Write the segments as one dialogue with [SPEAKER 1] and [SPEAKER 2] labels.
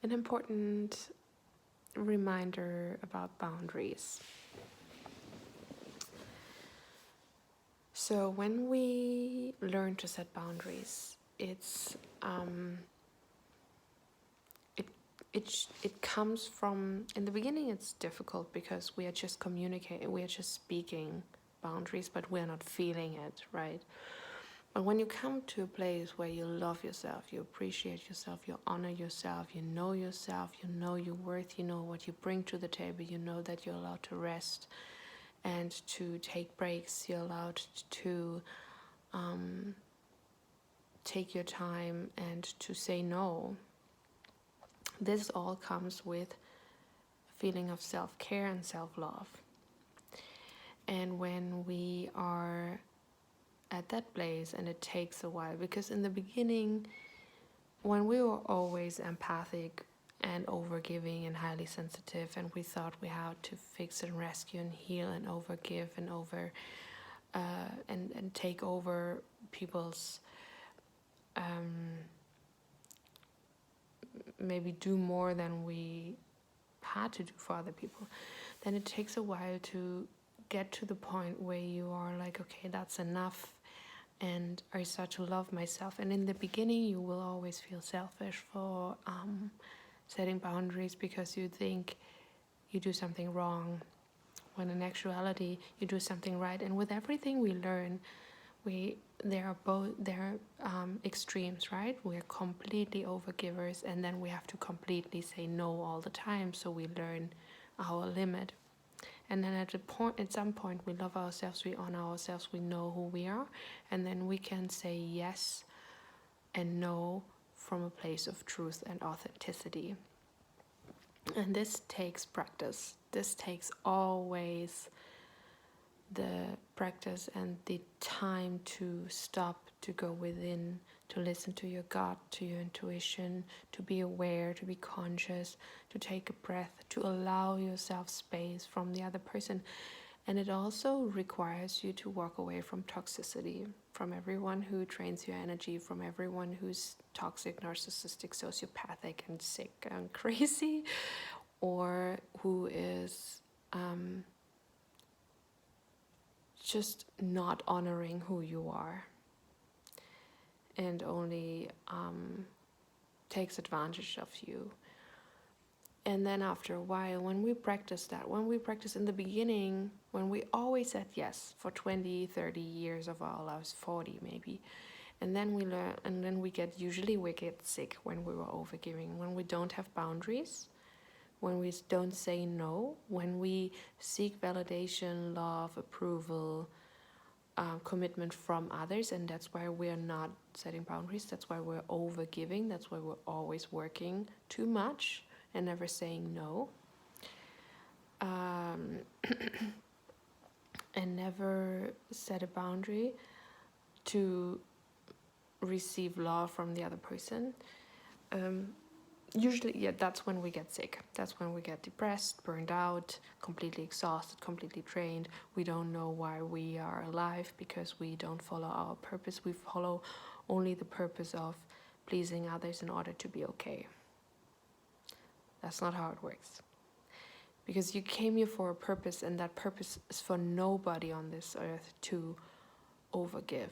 [SPEAKER 1] an important reminder about boundaries. So when we learn to set boundaries, it comes from, in the beginning it's difficult because we are just communicating, we are just speaking boundaries, but we're not feeling it, right? But when you come to a place where you love yourself, you appreciate yourself, you honor yourself, you know your worth, you know what you bring to the table, you know that you're allowed to rest and to take breaks, you're allowed to take your time and to say no. This all comes with a feeling of self-care and self-love. And when we are at that place, and it takes a while, because in the beginning, when we were always empathic and overgiving and highly sensitive, and we thought we had to fix and rescue and heal and overgive and and take over people's maybe do more than we had to do for other people, then it takes a while to get to the point where you are like, okay, that's enough, and I start to love myself. And in the beginning, you will always feel selfish for setting boundaries, because you think you do something wrong, when in actuality you do something right. And with everything we learn, there are extremes, right? We are completely overgivers, and then we have to completely say no all the time, so we learn our limit. And then at some point we love ourselves, we honor ourselves, we know who we are, and then we can say yes and no from a place of truth and authenticity. And this takes practice. This takes always the practice and the time to stop, to go within, to listen to your gut, to your intuition, to be aware, to be conscious, to take a breath, to allow yourself space from the other person. And it also requires you to walk away from toxicity, from everyone who drains your energy, from everyone who's toxic, narcissistic, sociopathic, and sick and crazy, or who is just not honoring who you are and only takes advantage of you. And then after a while, when we practice in the beginning, when we always said yes for 20, 30 years of our lives, 40 maybe, and then we learn, and then we get sick when we were overgiving, when we don't have boundaries, when we don't say no, when we seek validation, love, approval, commitment from others, and that's why we're not setting boundaries, that's why we're overgiving, that's why we're always working too much and never saying no, and never set a boundary to receive love from the other person. Usually, yeah, that's when we get sick. That's when we get depressed, burned out, completely exhausted, completely drained. We don't know why we are alive, because we don't follow our purpose. We follow only the purpose of pleasing others in order to be okay. That's not how it works. Because you came here for a purpose, and that purpose is for nobody on this earth to overgive.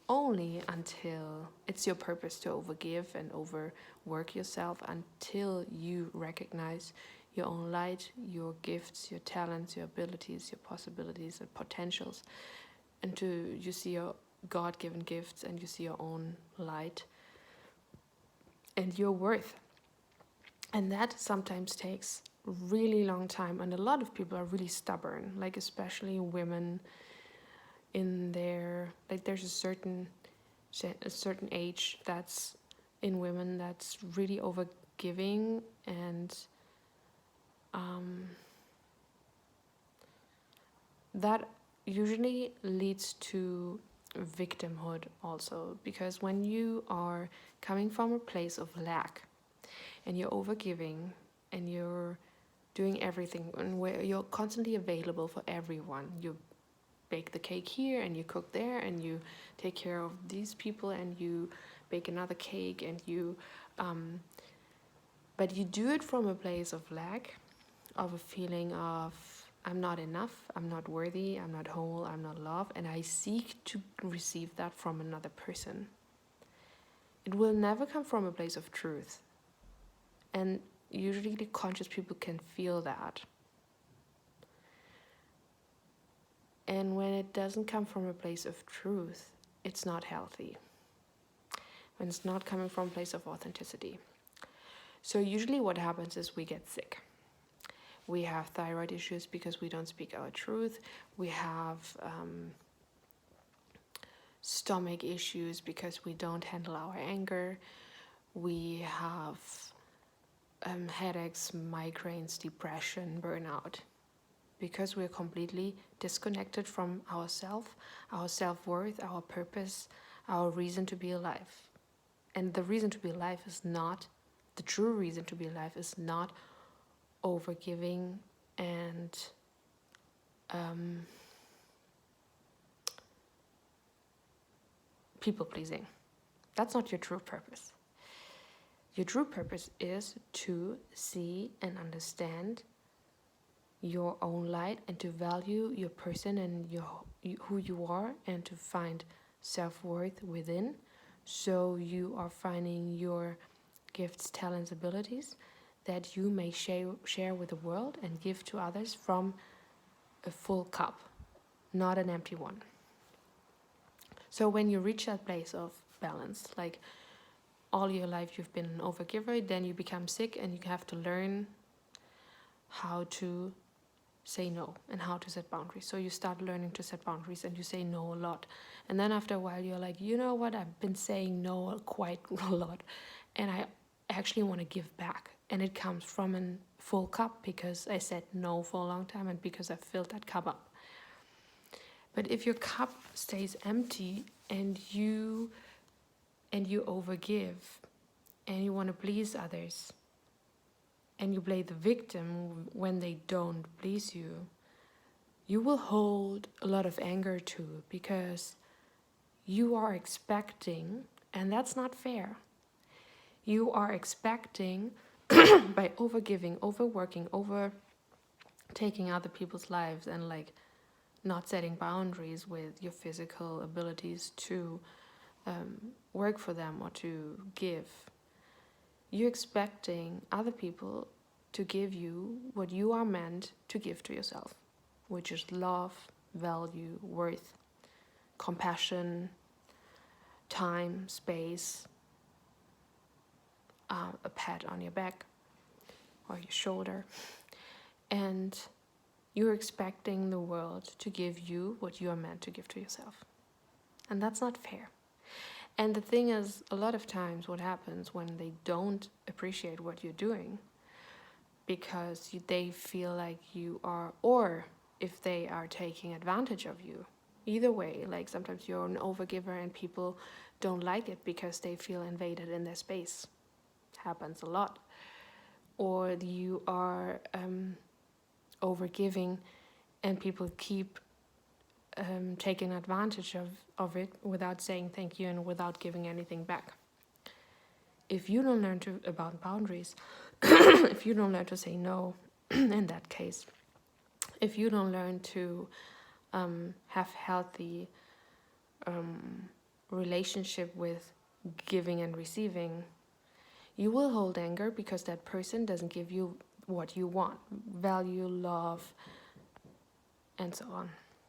[SPEAKER 1] Only until it's your purpose to overgive and overwork yourself, until you recognize your own light, your gifts, your talents, your abilities, your possibilities and potentials, and you see your God-given gifts, and you see your own light and your worth. And that sometimes takes a really long time, and a lot of people are really stubborn, like especially women in their, like, there's a certain age that's in women that's really overgiving, and that usually leads to victimhood also, because when you are coming from a place of lack and you're overgiving and you're doing everything, and where you're constantly available for everyone, you bake the cake here and you cook there and you take care of these people and you bake another cake and you But you do it from a place of lack, of a feeling of I'm not enough, I'm not worthy, I'm not whole, I'm not loved, and I seek to receive that from another person. It will never come from a place of truth. And usually the conscious people can feel that. And when it doesn't come from a place of truth, it's not healthy. When it's not coming from a place of authenticity. So usually what happens is we get sick. We have thyroid issues because we don't speak our truth. We have stomach issues because we don't handle our anger. We have headaches, migraines, depression, burnout, because we're completely disconnected from ourselves, our self-worth, our purpose, our reason to be alive. And the reason to be alive is not, the true reason to be alive is not overgiving and people pleasing. That's not your true purpose. Your true purpose is to see and understand your own light and to value your person and who you are, and to find self-worth within, so you are finding your gifts, talents, abilities that you may share with the world and give to others from a full cup, not an empty one. So when you reach that place of balance, like all your life you've been an overgiver, then you become sick and you have to learn how to say no and how to set boundaries. So you start learning to set boundaries and you say no a lot. And then after a while you're like, you know what, I've been saying no quite a lot and I actually want to give back. And it comes from a full cup because I said no for a long time and because I filled that cup up. But if your cup stays empty and you overgive and you want to please others and you play the victim when they don't please you, you will hold a lot of anger too, because you are expecting, and that's not fair. You are expecting by overgiving, overworking, over taking other people's lives and like not setting boundaries with your physical abilities to work for them or to give. You're expecting other people to give you what you are meant to give to yourself, which is love, value, worth, compassion, time, space, a pat on your back or your shoulder. And you're expecting the world to give you what you are meant to give to yourself. And that's not fair. And the thing is, a lot of times what happens when they don't appreciate what you're doing, because they feel like you are, or if they are taking advantage of you, either way, like sometimes you're an overgiver and people don't like it because they feel invaded in their space. Happens a lot. Or you are overgiving and people keep taking advantage of it without saying thank you and without giving anything back. If you don't learn about boundaries, if you don't learn to say no in that case, if you don't learn to have healthy relationship with giving and receiving, you will hold anger because that person doesn't give you what you want, value, love, and so on.